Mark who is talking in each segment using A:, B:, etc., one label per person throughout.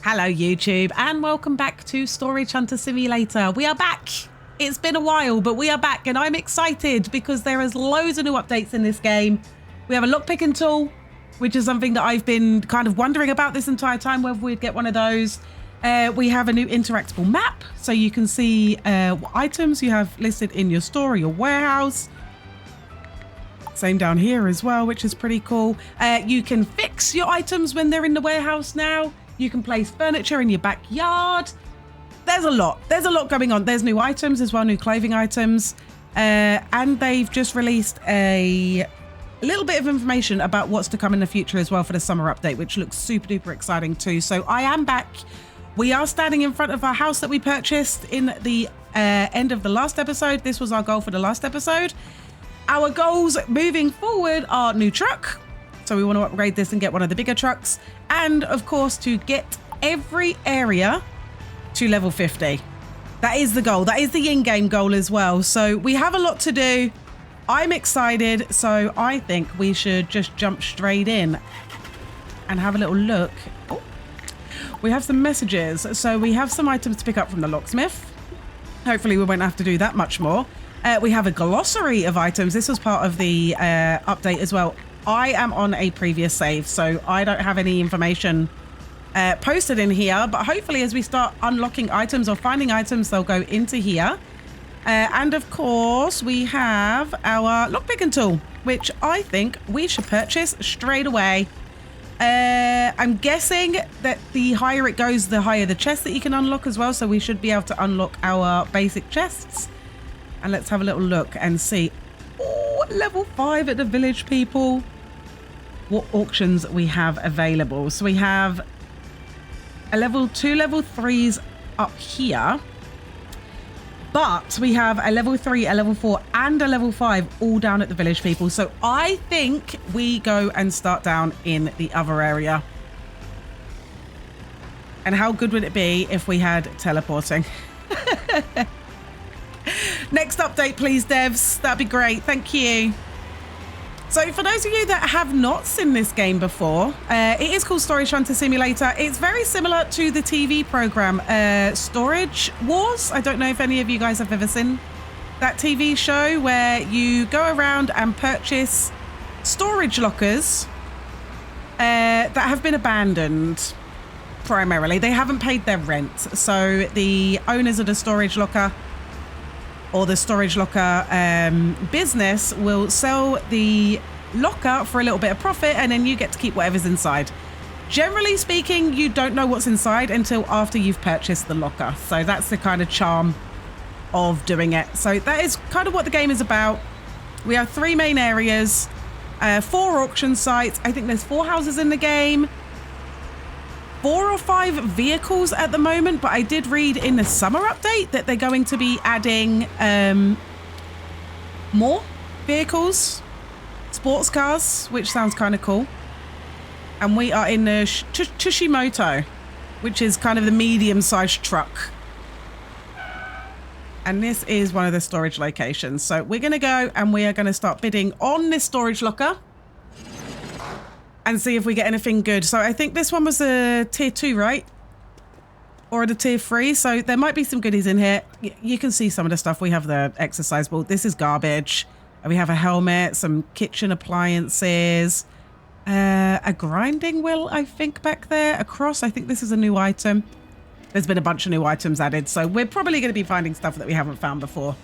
A: Hello YouTube and welcome back to Storage Hunter Simulator. We are back. It's been a while, but we are back and I'm excited because there is loads of new updates in this game. We have a lockpicking tool, which is something that I've been kind of wondering about this entire time, whether we'd get one of those. We have a new interactable map, so you can see what items you have listed in your store or your warehouse. Same down here as well, which is pretty cool. You can fix your items when they're in the warehouse now. You can place furniture in your backyard. There's a lot going on. There's new items as well, new clothing items. And they've just released a little bit of information about what's to come in the future as well for the summer update, which looks super duper exciting too. So I am back. We are standing in front of our house that we purchased in the end of the last episode. This was our goal for the last episode. Our goals moving forward are new truck. So we want to upgrade this and get one of the bigger trucks. And of course, to get every area to level 50. That is the goal. That is the in-game goal as well. So we have a lot to do. I'm excited. So I think we should just jump straight in and have a little look. Oh, we have some messages. So we have some items to pick up from the locksmith. Hopefully we won't have to do that much more. We have a glossary of items. This was part of the update as well. I am on a previous save, so I don't have any information posted in here, but hopefully as we start unlocking items or finding items, they'll go into here. And of course, we have our lockpicking tool, which I think we should purchase straight away. I'm guessing that the higher it goes, the higher the chest that you can unlock as well, so we should be able to unlock our basic chests. And let's have a little look and see. Oh, level 5 at the village, people. What auctions we have available. So we have a level 2, level 3s up here. But we have a level 3, a level 4 and a level 5 all down at the village, people. So I think we go and start down in the other area. And how good would it be if we had teleporting? Next update, please, devs. That'd be great. Thank you. So for those of you that have not seen this game before, it is called Storage Hunter Simulator. It's very similar to the TV program Storage Wars. I don't know if any of you guys have ever seen that TV show where you go around and purchase storage lockers that have been abandoned primarily. They haven't paid their rent. So the owners of the storage locker or the storage locker business will sell the locker for a little bit of profit, and then you get to keep whatever's inside. Generally speaking, you don't know what's inside until after you've purchased the locker. So that's the kind of charm of doing it. So that is kind of what the game is about. We have 3 main areas, 4 auction sites. I think there's 4 houses in the game. 4 or 5 vehicles at the moment, but I did read in the summer update that they're going to be adding more vehicles, sports cars, which sounds kind of cool. And we are in the Tushimoto, which is kind of the medium-sized truck. And this is one of the storage locations. So we're going to go and we are going to start bidding on this storage locker and see if we get anything good. So I think this one was a tier 2, right? Or the tier 3. So there might be some goodies in here. You can see some of the stuff. We have the exercise ball. This is garbage. And we have a helmet, some kitchen appliances, a grinding wheel, I think, back there. Across, I think this is a new item. There's been a bunch of new items added. So we're probably going to be finding stuff that we haven't found before.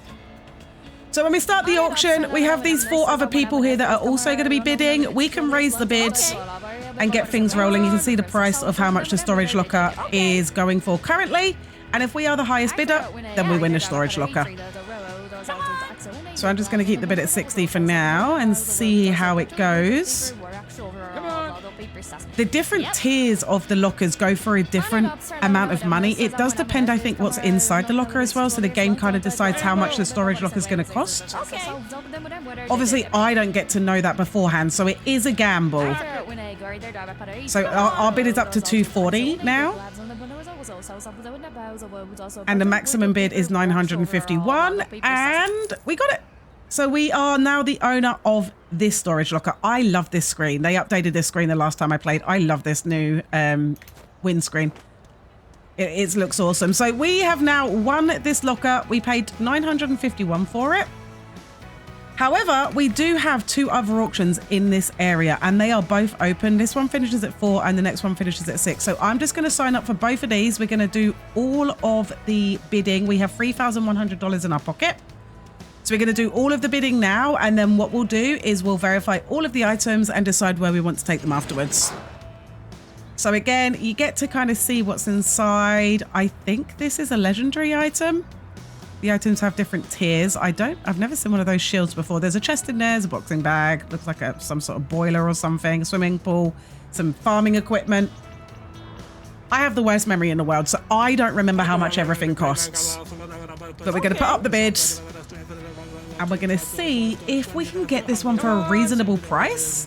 A: So when we start the auction, we have these 4 other people here that are also going to be bidding. We can raise the bid and get things rolling. You can see the price of how much the storage locker is going for currently. And if we are the highest bidder, then we win the storage locker. So I'm just going to keep the bid at 60 for now and see how it goes. The different tiers of the lockers go for a different amount of money. It does depend, I think, what's inside the locker as well. So the game kind of decides how much the storage locker is going to cost. Obviously, I don't get to know that beforehand, so it is a gamble. So our bid is up to 240 now. And the maximum bid is 951. And we got it. So we are now the owner of this storage locker. I love this screen. They updated this screen the last time I played. I love this new windscreen. It looks awesome. So we have now won this locker. We paid 951 for it. However, we do have 2 other auctions in this area and they are both open. This one finishes at 4 and the next one finishes at 6. So I'm just going to sign up for both of these. We're going to do all of the bidding. We have $3,100 in our pocket. So we're going to do all of the bidding now. And then what we'll do is we'll verify all of the items and decide where we want to take them afterwards. So again, you get to kind of see what's inside. I think this is a legendary item. The items have different tiers. I've never seen one of those shields before. There's a chest in there, there's a boxing bag, looks like some sort of boiler or something, a swimming pool, some farming equipment. I have the worst memory in the world, so I don't remember how much everything costs. But we're going to put up the bids and we're going to see if we can get this one for a reasonable price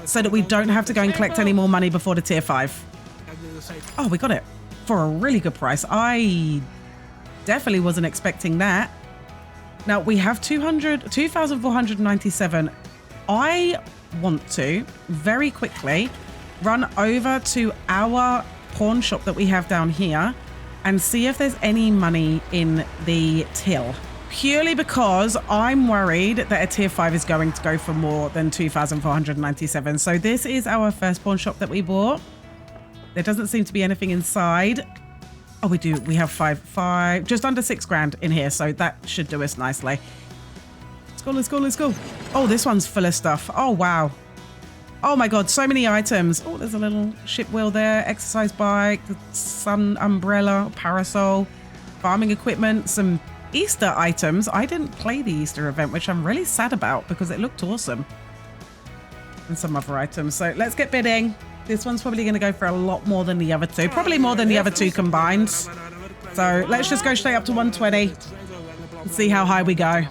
A: so that we don't have to go and collect any more money before the tier 5. Oh, we got it for a really good price. I definitely wasn't expecting that. Now we have 2,497. I want to very quickly run over to our pawn shop that we have down here and see if there's any money in the till. Purely because I'm worried that a tier 5 is going to go for more than 2,497. So this is our first pawn shop that we bought. There doesn't seem to be anything inside. Oh, we do. We have five, just under 6 grand in here. So that should do us nicely. Let's go, let's go, let's go. Oh, this one's full of stuff. Oh, wow. Oh my God, so many items. Oh, there's a little ship wheel there. Exercise bike, sun umbrella, parasol, farming equipment, some Easter items. I didn't play the Easter event, which I'm really sad about because it looked awesome. And some other items. So let's get bidding. This one's probably going to go for a lot more than the other 2. Probably more than the other 2 combined. So let's just go straight up to 120 and see how high we go.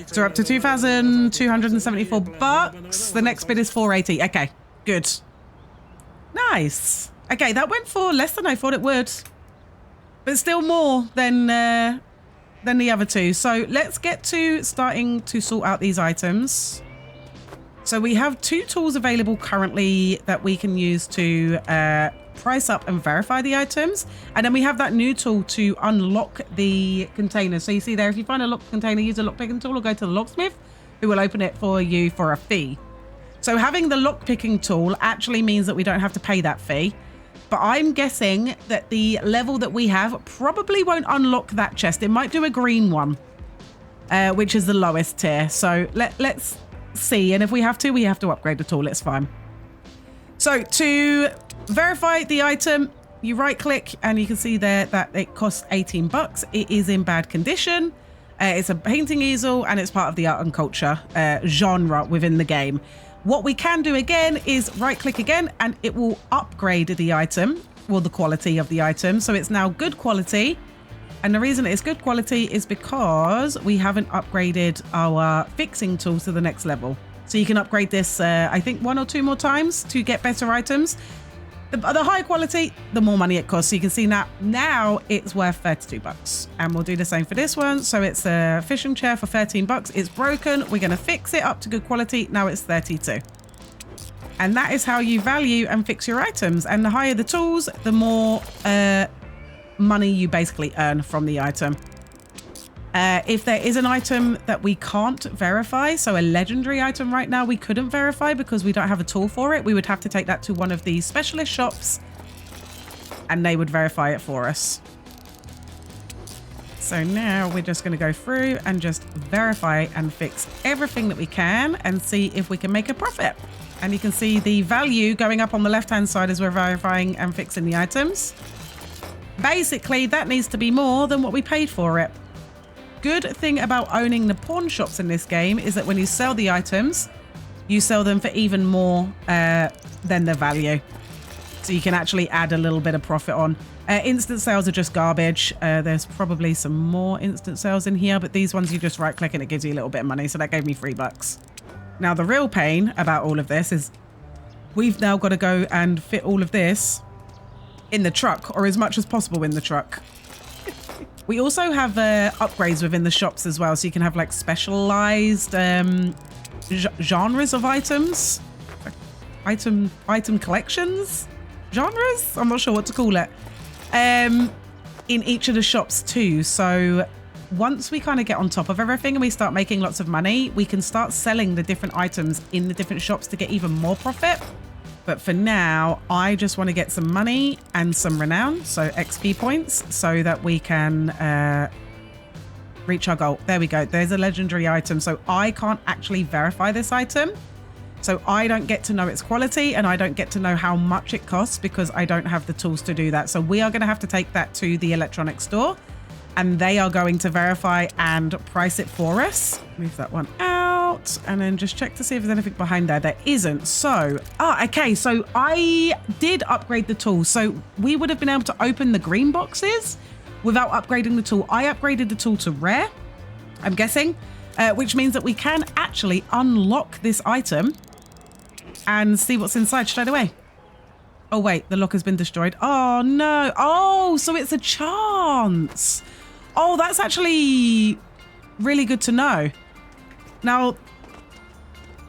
A: So we're up to 2,274 bucks. The next bid is 480. Okay, good. Nice. Okay, that went for less than I thought it would. But still more than the other 2. So let's get to starting to sort out these items. So we have 2 tools available currently that we can use to price up and verify the items. And then we have that new tool to unlock the container. So you see there, if you find a locked container, use a lock picking tool or go to the locksmith who will open it for you for a fee. So having the lock picking tool actually means that we don't have to pay that fee. But I'm guessing that the level that we have probably won't unlock that chest. It might do a green one, which is the lowest tier. So let's see. And if we have to upgrade the tool. It's fine. So to verify the item, you right click and you can see there that it costs 18 bucks. It is in bad condition. It's a painting easel and it's part of the art and culture genre within the game. What we can do again is right click again and it will upgrade the item, or the quality of the item. So it's now good quality. And the reason it's good quality is because we haven't upgraded our fixing tool to the next level. So you can upgrade this, I think 1 or 2 more times to get better items. The higher quality, the more money it costs. So you can see now it's worth 32 bucks. And we'll do the same for this one. So it's a fishing chair for 13 bucks. It's broken. We're going to fix it up to good quality. Now it's 32. And that is how you value and fix your items. And the higher the tools, the more money you basically earn from the item. If there is an item that we can't verify, so a legendary item right now we couldn't verify because we don't have a tool for it, we would have to take that to one of these specialist shops and they would verify it for us. So now we're just going to go through and just verify and fix everything that we can and see if we can make a profit. And you can see the value going up on the left hand side as we're verifying and fixing the items. Basically, that needs to be more than what we paid for it. Good thing about owning the pawn shops in this game is that when you sell the items, you sell them for even more than the value. So you can actually add a little bit of profit on. Instant sales are just garbage. There's probably some more instant sales in here, but these ones you just right click and it gives you a little bit of money. So that gave me $3. Now the real pain about all of this is we've now got to go and fit all of this in the truck, or as much as possible in the truck. We also have upgrades within the shops as well. So you can have like specialized genres of items, item collections, genres. I'm not sure what to call it. in each of the shops too. So once we kind of get on top of everything and we start making lots of money, we can start selling the different items in the different shops to get even more profit. But for now, I just want to get some money and some renown, so XP points, so that we can reach our goal. There we go. There's a legendary item. So I can't actually verify this item. So I don't get to know its quality and I don't get to know how much it costs because I don't have the tools to do that. So we are going to have to take that to the electronics store and they are going to verify and price it for us. Move that one out and then just check to see if there's anything behind there. There isn't. So, okay. So I did upgrade the tool. So we would have been able to open the green boxes without upgrading the tool. I upgraded the tool to rare, I'm guessing, which means that we can actually unlock this item and see what's inside straight away. Oh, wait, the lock has been destroyed. Oh, no. Oh, so it's a chance. Oh, that's actually really good to know. Now,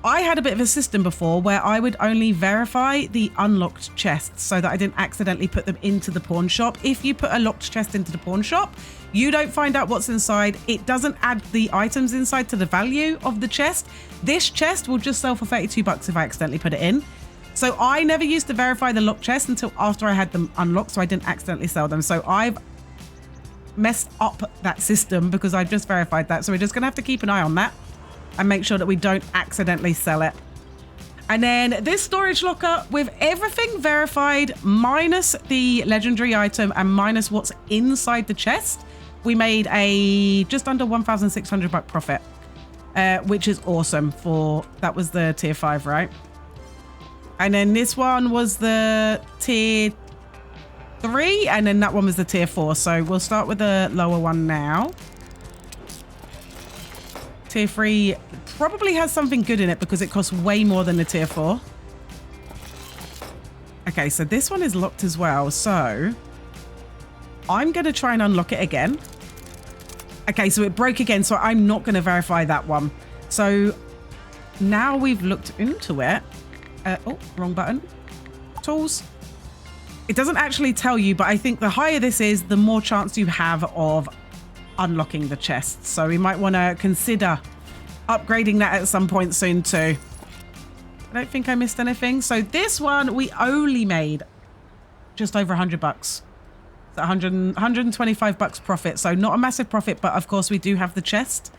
A: I had a bit of a system before where I would only verify the unlocked chests so that I didn't accidentally put them into the pawn shop. If you put a locked chest into the pawn shop, you don't find out what's inside. It doesn't add the items inside to the value of the chest. This chest will just sell for 32 bucks if I accidentally put it in. So I never used to verify the locked chest until after I had them unlocked so I didn't accidentally sell them. So I've messed up that system because I've just verified that. So we're just going to have to keep an eye on that and make sure that we don't accidentally sell it. And then this storage locker with everything verified minus the legendary item and minus what's inside the chest, we made a just under 1,600 buck profit, which is awesome for, that was the tier 5, right? And then this one was the tier 3 and then that one was the tier 4. So we'll start with the lower one now. Tier 3 probably has something good in it because it costs way more than the tier 4. Okay, so this one is locked as well. So I'm going to try and unlock it again. Okay, so it broke again. So I'm not going to verify that one. So now we've looked into it. Oh, wrong button. Tools. It doesn't actually tell you, but I think the higher this is, the more chance you have of unlocking the chest. So we might want to consider upgrading that at some point soon too. I don't think I missed anything. So this one, we only made just over 100 bucks. 125 bucks profit. So not a massive profit, but of course we do have the chest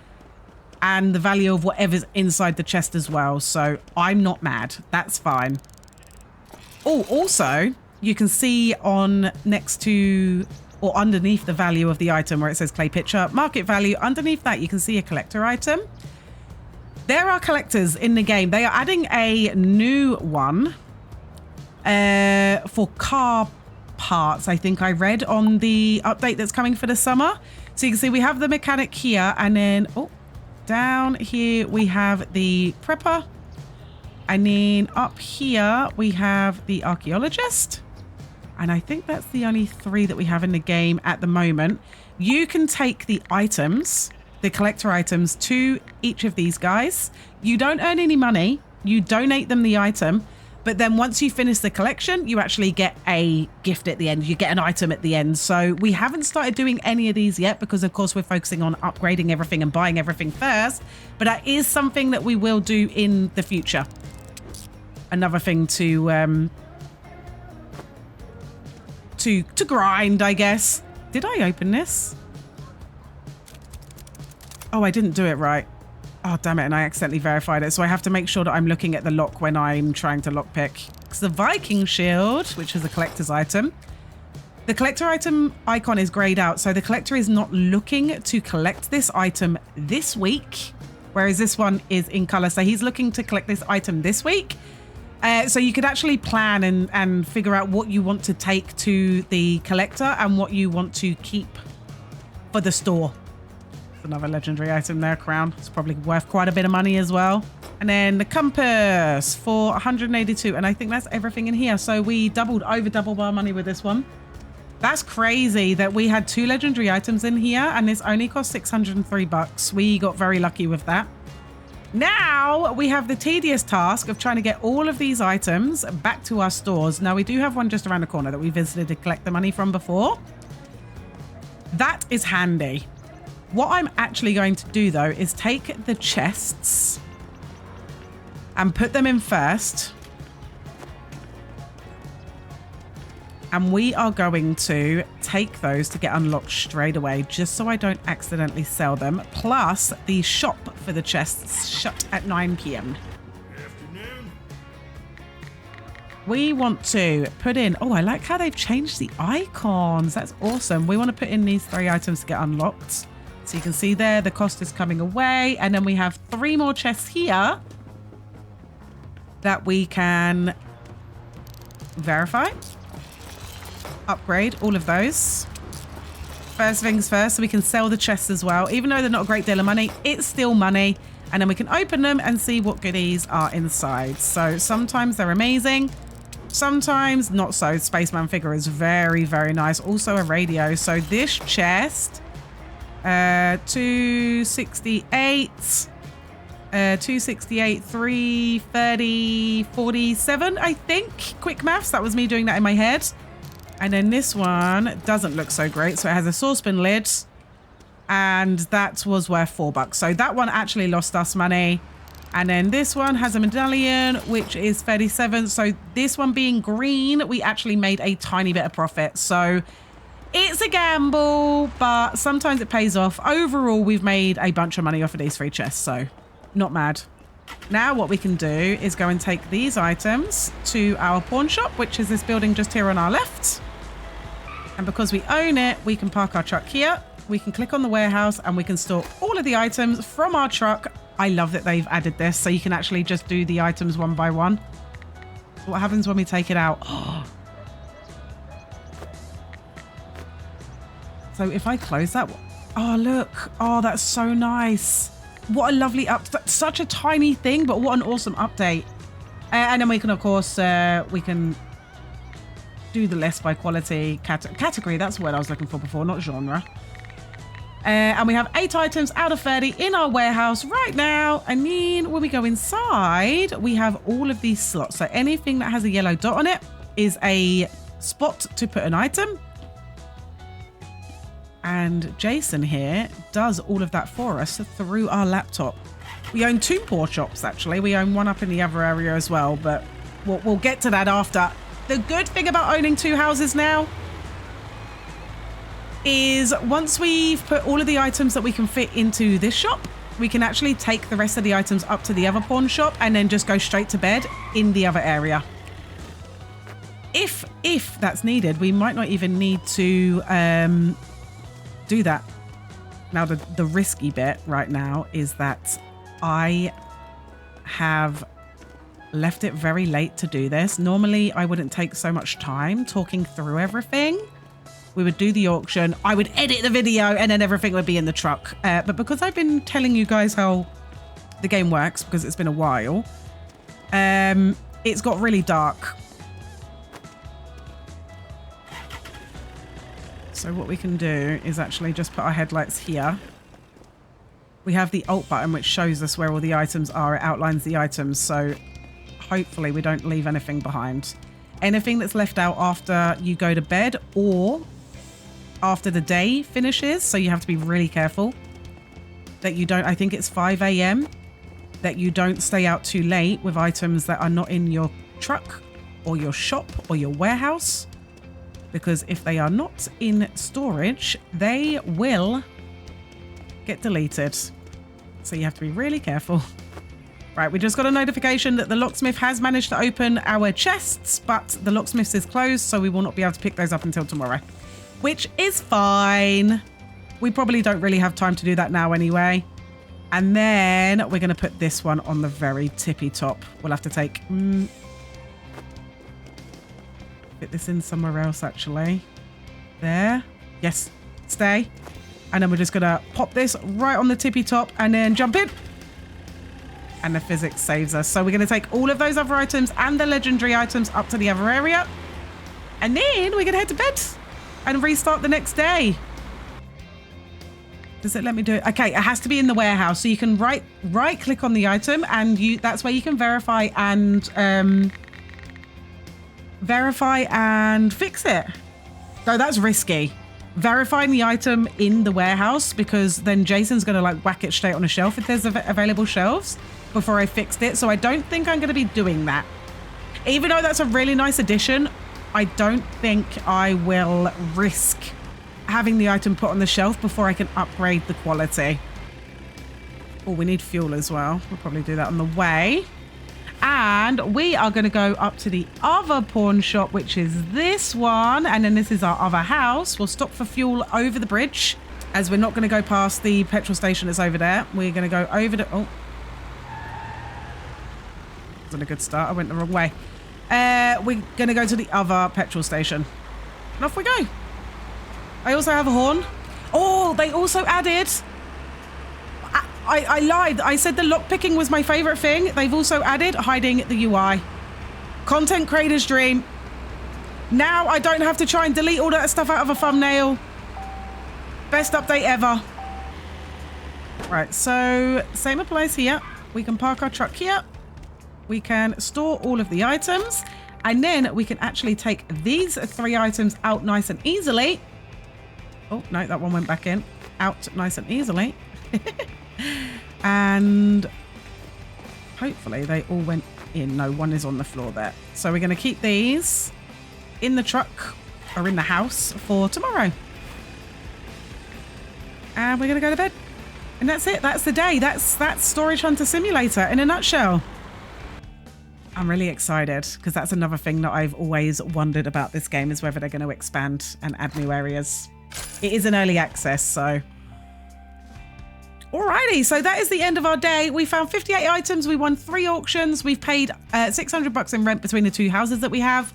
A: and the value of whatever's inside the chest as well. So I'm not mad. That's fine. Oh, also you can see on next to or underneath the value of the item where it says clay pitcher, market value, underneath that you can see a collector item. There are collectors in the game. They are adding a new one for car parts, I think I read on the update that's coming for the summer. So you can see we have the mechanic here and then down here we have the prepper and then up here we have the archaeologist. And I think that's the only 3 that we have in the game at the moment. You can take the items, the collector items, to each of these guys. You don't earn any money. You donate them the item. But then once you finish the collection, you actually get a gift at the end. You get an item at the end. So we haven't started doing any of these yet because, of course, we're focusing on upgrading everything and buying everything first. But that is something that we will do in the future. Another thing to grind, I guess. Did I open this? Oh, I didn't do it right. Oh, damn it. And I accidentally verified it. So I have to make sure that I'm looking at the lock when I'm trying to lockpick. It's the Viking shield, which is a collector's item. The collector item icon is grayed out. So the collector is not looking to collect this item this week, whereas this one is in color. So he's looking to collect this item this week. So you could actually plan and figure out what you want to take to the collector and what you want to keep for the store. Another legendary item there, crown. It's probably worth quite a bit of money as well. And then the compass for 182. And I think that's everything in here. So we doubled our money with this one. That's crazy that we had 2 legendary items in here and this only cost 603 bucks. We got very lucky with that. Now we have the tedious task of trying to get all of these items back to our stores. Now we do have one just around the corner that we visited to collect the money from before. That is handy. What I'm actually going to do though is take the chests and put them in first. And we are going to take those to get unlocked straight away, just so I don't accidentally sell them. Plus, the shop for the chests shut at 9 p.m. We want to put in... Oh, I like how they've changed the icons. That's awesome. We want to put in these 3 items to get unlocked. So you can see there, the cost is coming away. And then we have 3 more chests here that we can verify. Upgrade all of those. First things first, so we can sell the chests as well. Even though they're not a great deal of money, it's still money. And then we can open them and see what goodies are inside. So sometimes they're amazing. Sometimes not so. Spaceman figure is very, very nice. Also a radio. So this chest, 268, 268, 330, 47, I think. Quick maths. That was me doing that in my head. And then this one doesn't look so great. So it has a saucepan lid. And that was worth $4. So that one actually lost us money. And then this one has a medallion, which is 37. So this one being green, we actually made a tiny bit of profit. So it's a gamble, but sometimes it pays off. Overall, we've made a bunch of money off of these 3 chests. So not mad. Now what we can do is go and take these items to our pawn shop, which is this building just here on our left. And because we own it, we can park our truck here. We can click on the warehouse and we can store all of the items from our truck. I love that they've added this so you can actually just do the items one by one. What happens when we take it out? So if I close that, oh look, oh that's so nice. What a lovely such a tiny thing, but what an awesome update. And then we can of course we can do the list by quality category. That's what I was looking for before, not genre. And we have 8 items out of 30 in our warehouse right now. I mean, when we go inside, we have all of these slots. So anything that has a yellow dot on it is a spot to put an item. And Jason here does all of that for us through our laptop. We own 2 pawn shops, actually. We own one up in the other area as well, but we'll get to that after. The good thing about owning 2 houses now is once we've put all of the items that we can fit into this shop, we can actually take the rest of the items up to the other pawn shop and then just go straight to bed in the other area. If that's needed, we might not even need to do that. Now, the risky bit right now is that I have left it very late to do this. Normally, I wouldn't take so much time talking through everything. We would do the auction, I would edit the video, and then everything would be in the truck. But because I've been telling you guys how the game works, because it's been a while, it's got really dark. So what we can do is actually just put our headlights here. We have the Alt button, which shows us where all the items are. It outlines the items, so hopefully we don't leave anything behind. Anything that's left out after you go to bed or after the day finishes, so you have to be really careful that you don't, I think it's 5 a.m, that you don't stay out too late with items that are not in your truck or your shop or your warehouse, because if they are not in storage, they will get deleted. So you have to be really careful. Right, we just got a notification that the locksmith has managed to open our chests, but the locksmith is closed, so we will not be able to pick those up until tomorrow, which is fine. We probably don't really have time to do that now anyway. And then we're going to put this one on the very tippy top. We'll have to take... fit this in somewhere else, actually. There. Yes. Stay. And then we're just going to pop this right on the tippy top and then jump in. And the physics saves us. So we're going to take all of those other items and the legendary items up to the other area. And then we're going to head to bed and restart the next day. Does it let me do it? Okay, it has to be in the warehouse. So you can right click on the item and that's where you can verify and fix it. So that's risky. Verifying the item in the warehouse, because then Jason's going to like whack it straight on a shelf if there's available shelves before I fixed it. So I don't think I'm going to be doing that. Even though that's a really nice addition, I don't think I will risk having the item put on the shelf before I can upgrade the quality. Oh, we need fuel as well. We'll probably do that on the way. And we are going to go up to the other pawn shop, which is this one. And then this is our other house. We'll stop for fuel over the bridge, as we're not going to go past the petrol station that's over there. We're going to go over the... Oh. Wasn't a good start. I went the wrong way. We're going to go to the other petrol station. And off we go. I also have a horn. Oh, they also added... I lied. I said the lockpicking was my favorite thing. They've also added hiding the UI. Content creator's dream. Now I don't have to try and delete all that stuff out of a thumbnail. Best update ever. Right, so same applies here. We can park our truck here. We can store all of the items. And then we can actually take these 3 items out nice and easily. Oh, no, that one went back in. Out nice and easily. And hopefully they all went in. No, one is on the floor there. So we're going to keep these in the truck or in the house for tomorrow. And we're going to go to bed. And that's it. That's the day. That's Storage Hunter Simulator in a nutshell. I'm really excited because that's another thing that I've always wondered about this game, is whether they're going to expand and add new areas. It is an early access, so... Alrighty, so that is the end of our day. We found 58 items. We won 3 auctions. We've paid $600 in rent between the 2 houses that we have.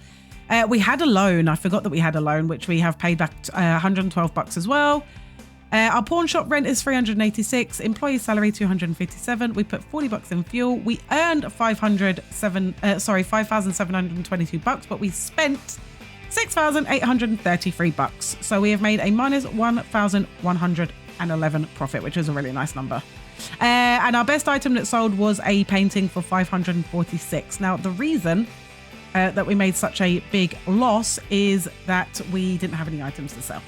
A: We had a loan. I forgot that we had a loan, which we have paid back $112 as well. Our pawn shop rent is $386. Employee salary $257. We put $40 in fuel. We earned 5,722 bucks, but we spent $6,833. So we have made a minus 1,111 profit, which is a really nice number. And our best item that sold was a painting for 546. Now, the reason that we made such a big loss is that we didn't have any items to sell.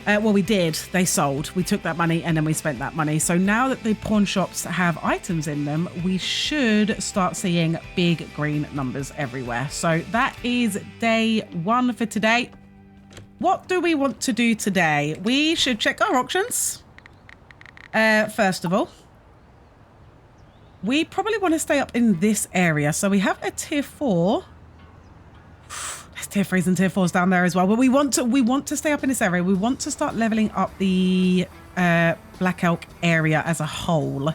A: Well, we did. They sold. We took that money and then we spent that money. So now that the pawn shops have items in them, we should start seeing big green numbers everywhere. So that is day 1 for today. What do we want to do today? We should check our auctions. First of all, we probably want to stay up in this area. So we have a tier 4. There's tier 3s and tier 4s down there as well. But we want to stay up in this area. We want to start leveling up the Black Elk area as a whole.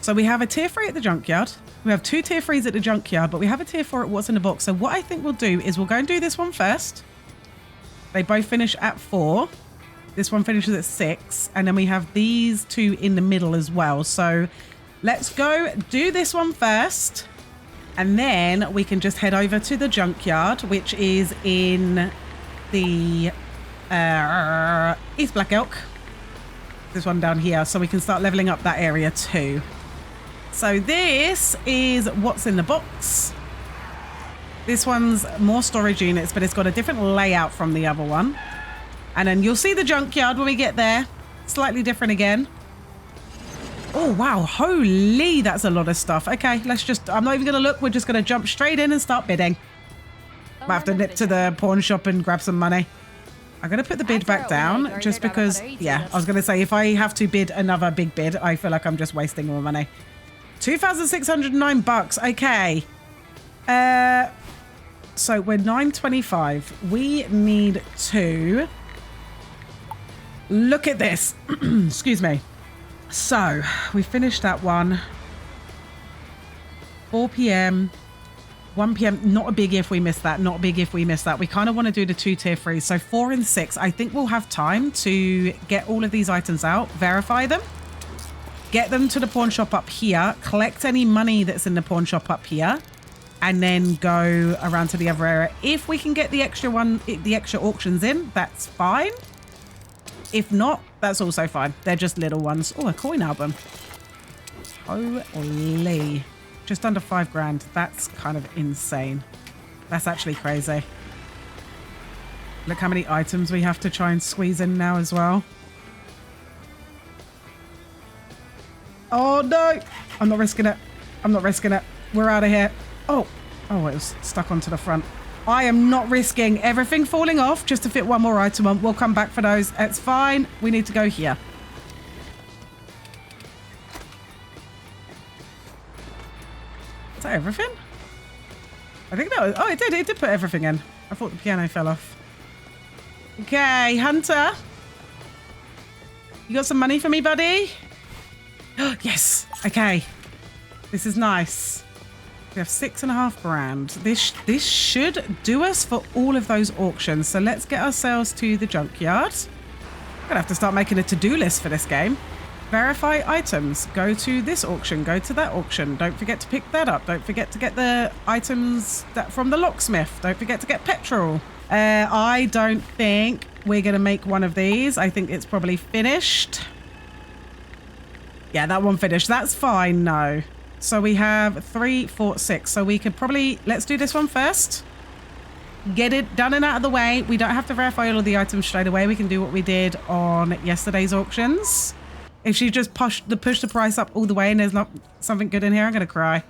A: So we have a tier 3 at the junkyard. We have 2 tier 3s at the junkyard, but we have a tier 4 at what's in the box. So what I think we'll do is we'll go and do this one first. They both finish at 4. This one finishes at 6. And then we have these 2 in the middle as well. So let's go do this one first. And then we can just head over to the junkyard, which is in the East Black Elk. This one down here. So we can start leveling up that area too. So this is what's in the box. This one's more storage units, but it's got a different layout from the other one. And then you'll see the junkyard when we get there. Slightly different again. Oh, wow. Holy, that's a lot of stuff. Okay, let's just... I'm not even going to look. We're just going to jump straight in and start bidding. Might have to nip to the pawn shop and grab some money. I'm going to put the bid back down just because... Yeah, I was going to say, if I have to bid another big bid, I feel like I'm just wasting more money. 2,609 bucks. Okay. So we're 925. We need to look at this. Excuse me. So we finished that one. 4 p.m. 1 p.m. Not a big if we miss that. Not a big if we miss that. We kind of want to do the 2 tier 3s. So 4 and 6. I think we'll have time to get all of these items out, verify them, get them to the pawn shop up here, collect any money that's in the pawn shop up here, and then go around to the other area. If we can get the extra auctions in, that's fine. If not, that's also fine. They're just little ones. Oh, a coin album. Holy. Just under 5 grand. That's kind of insane. That's actually crazy. Look how many items we have to try and squeeze in now as well. Oh, no. I'm not risking it. I'm not risking it. We're out of here. Oh, it was stuck onto the front. I am not risking everything falling off just to fit one more item on. We'll come back for those. It's fine. We need to go here. Is that everything? I think that was... Oh, it did. It did put everything in. I thought the piano fell off. Okay, Hunter. You got some money for me, buddy? Yes. Okay. This is nice. We have 6.5 grand. This should do us for all of those auctions. So let's get ourselves to the junkyard. I'm gonna have to start making a to-do list for this game. Verify items. Go to this auction. Go to that auction. Don't forget to pick that up. Don't forget to get the items from the locksmith. Don't forget to get petrol. I don't think we're gonna make one of these. I think it's probably finished. Yeah, that one finished. That's fine. No. So we have 3, 4, 6. So we could probably, let's do this one first. Get it done and out of the way. We don't have to verify all of the items straight away. We can do what we did on yesterday's auctions. If she just push the price up all the way and there's not something good in here, I'm going to cry.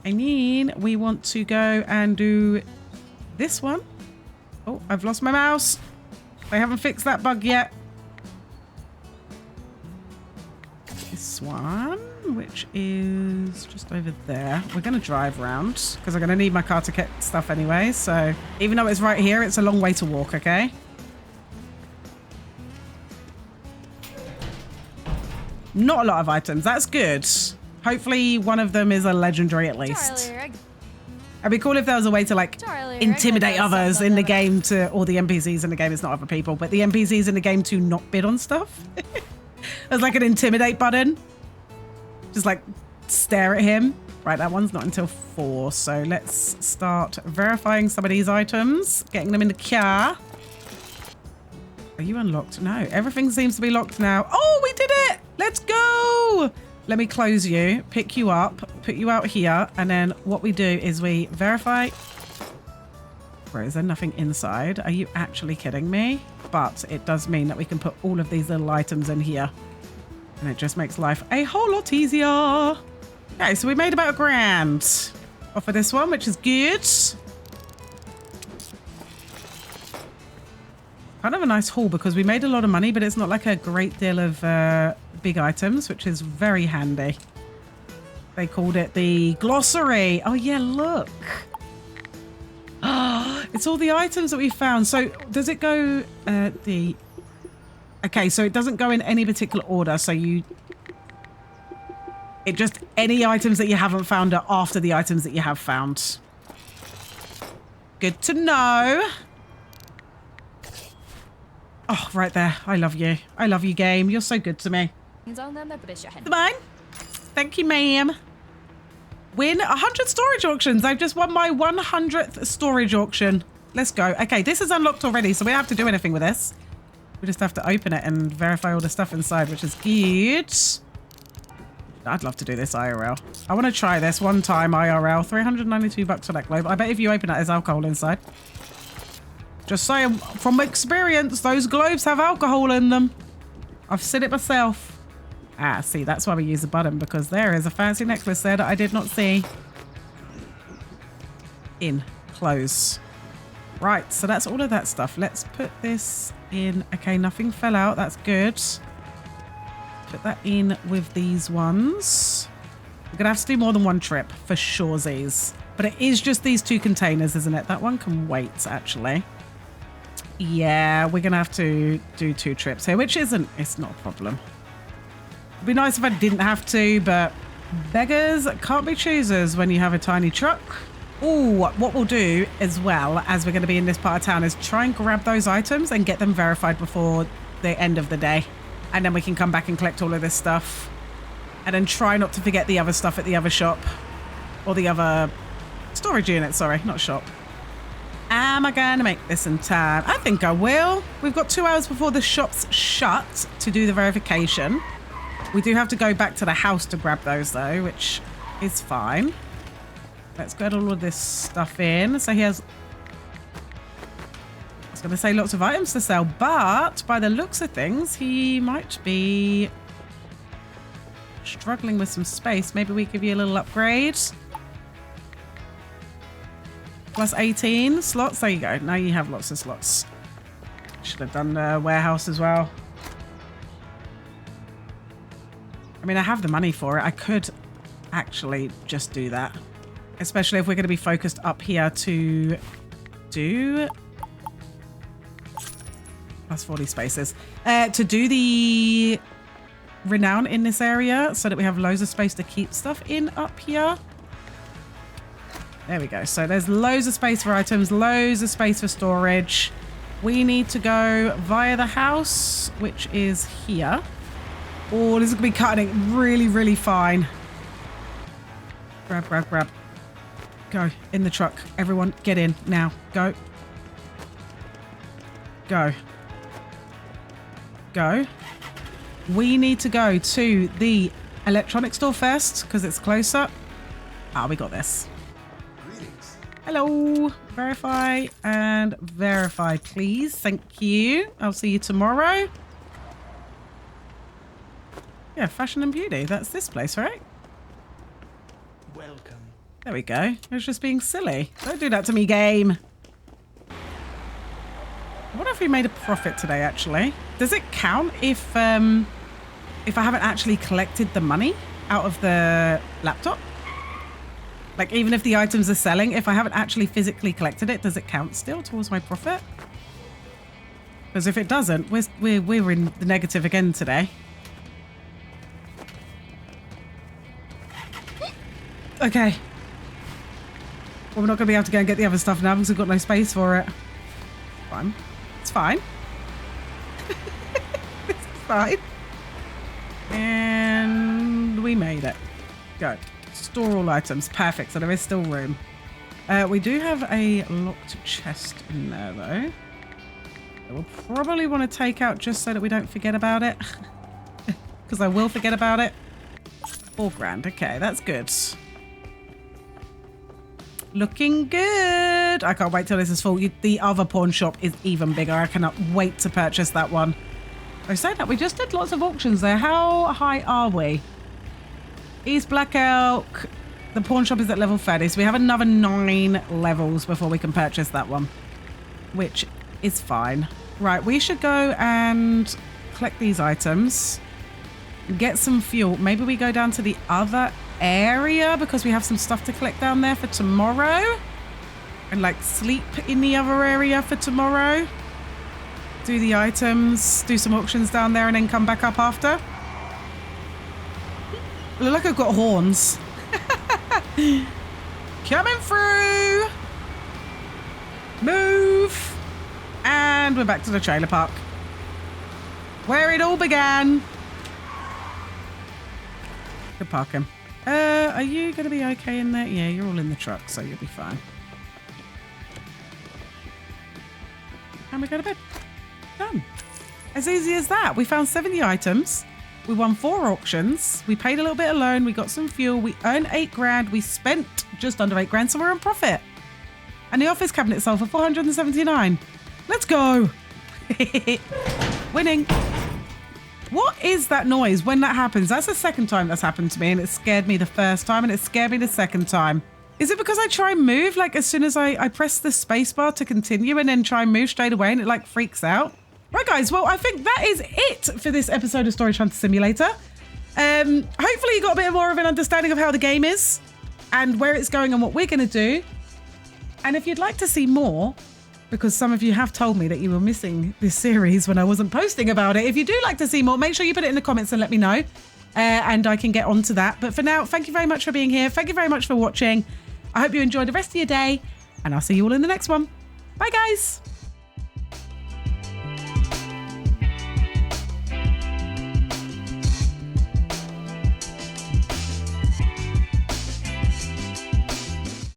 A: I mean, we want to go and do this one. Oh, I've lost my mouse. I haven't fixed that bug yet. This one, which is just over there. We're going to drive round because I'm going to need my car to get stuff anyway. So even though it's right here, it's a long way to walk, okay? Not a lot of items. That's good. Hopefully one of them is a legendary at least. It'd be cool if there was a way to like intimidate others in the game to, or the NPCs in the game. It's not other people, but the NPCs in the game to not bid on stuff. There's like an intimidate button. Just like stare at him. Right, that one's not until 4. So let's start verifying some of these items. Getting them in the car. Are you unlocked? No, everything seems to be locked now. Oh, we did it. Let's go. Let me close you, pick you up, put you out here. And then what we do is we verify. Where is there nothing inside? Are you actually kidding me? But it does mean that we can put all of these little items in here. And it just makes life a whole lot easier. Okay, so we made about £1 grand off of this one, which is good. Kind of a nice haul because we made a lot of money, but it's not like a great deal of big items, which is very handy. They called it the glossary. Oh yeah, look. It's all the items that we found. So does it go okay, so it doesn't go in any particular order. So it just any items that you haven't found are after the items that you have found. Good to know. Oh, right there. I love you. I love you, game. You're so good to me. Mine. Thank you, ma'am. Win 100 storage auctions. I've just won my 100th storage auction. Let's go. Okay, this is unlocked already, so we don't have to do anything with this. We just have to open it and verify all the stuff inside, which is good. I'd love to do this IRL. I want to try this one time IRL. 392 bucks for that globe. I bet if you open it, there's alcohol inside. Just saying, from experience, those globes have alcohol in them. I've seen it myself. Ah, see, that's why we use the button, because there is a fancy necklace there that I did not see. In. Close. Right, so that's all of that stuff. Let's put this in. Okay, nothing fell out. That's good. Put that in with these ones. We're going to have to do more than one trip for surezies. But it is just these 2 containers, isn't it? That one can wait, actually. Yeah, we're going to have to do 2 trips here, which isn't, it's not a problem. It'd be nice if I didn't have to, but beggars can't be choosers when you have a tiny truck. Oh, what we'll do as well, as we're going to be in this part of town, is try and grab those items and get them verified before the end of the day. And then we can come back and collect all of this stuff. And then try not to forget the other stuff at the other shop. Or the other storage unit, sorry, not shop. Am I going to make this in time? I think I will. We've got 2 hours before the shops shut to do the verification. We do have to go back to the house to grab those though, which is fine. Let's get all of this stuff in. So he has, I was going to say lots of items to sell, but by the looks of things, he might be struggling with some space. Maybe we give you a little upgrade. Plus 18 slots. There you go. Now you have lots of slots. Should have done the warehouse as well. I mean, I have the money for it. I could actually just do that. Especially if we're going to be focused up here to do... Plus 40 spaces. To do the renown in this area so that we have loads of space to keep stuff in up here. There we go. So there's loads of space for items, loads of space for storage. We need to go via the house, which is here. Oh, this is going to be cutting it really, really fine. Grab, grab, grab. Go. In the truck. Everyone, get in. Now. Go. Go. Go. We need to go to the electronics store first, because it's closer. Ah, we got this. Greetings. Hello. Verify and verify, please. Thank you. I'll see you tomorrow. Yeah, fashion and beauty. That's this place, right?
B: Welcome.
A: There we go. It was just being silly. Don't do that to me, game. I wonder if we made a profit today, actually. Does it count if I haven't actually collected the money out of the laptop? Like, even if the items are selling, if I haven't actually physically collected it, does it count still towards my profit? Because if it doesn't, we're in the negative again today. Okay. Well, we're not going to be able to go and get the other stuff now because we've got no space for it. Fine. It's fine. It's fine. And we made it. Go. Store all items. Perfect. So there is still room. We do have a locked chest in there, though. That we'll probably want to take out just so that we don't forget about it. Because I will forget about it. 4 grand. Okay, that's good. Looking good. I can't wait till this is full. The other pawn shop is even bigger. I cannot wait to purchase that one. I say that we just did lots of auctions there. How high are we? East Black Elk. The pawn shop is at level 30. So we have another 9 levels before we can purchase that one. Which is fine. Right, we should go and collect these items. Get some fuel. Maybe we go down to the other area because we have some stuff to collect down there for tomorrow. And like sleep in the other area for tomorrow. Do the items, do some auctions down there and then come back up after. Look like I've got horns. Coming through. Move. And we're back to the trailer park. Where it all began. Good parking. Are you going to be okay in there? Yeah, you're all in the truck, so you'll be fine. And we go to bed. Done. As easy as that. We found 70 items. We won 4 auctions. We paid a little bit of loan. We got some fuel. We earned 8 grand. We spent just under 8 grand, so we're in profit. And the office cabinet sold for 479. Let's go. Winning. What is that noise when that happens? That's the second time that's happened to me, and it scared me the first time, and it scared me the second time. Is it because I try and move, like as soon as I press the space bar to continue and then try and move straight away and it like freaks out? Right, guys, well, I think that is it for this episode of Storage Hunter Simulator. Hopefully you got a bit more of an understanding of how the game is and where it's going and what we're going to do. And if you'd like to see more, because some of you have told me that you were missing this series when I wasn't posting about it. If you do like to see more, make sure you put it in the comments and let me know. And I can get onto that. But for now, thank you very much for being here. Thank you very much for watching. I hope you enjoy the rest of your day. And I'll see you all in the next one. Bye, guys.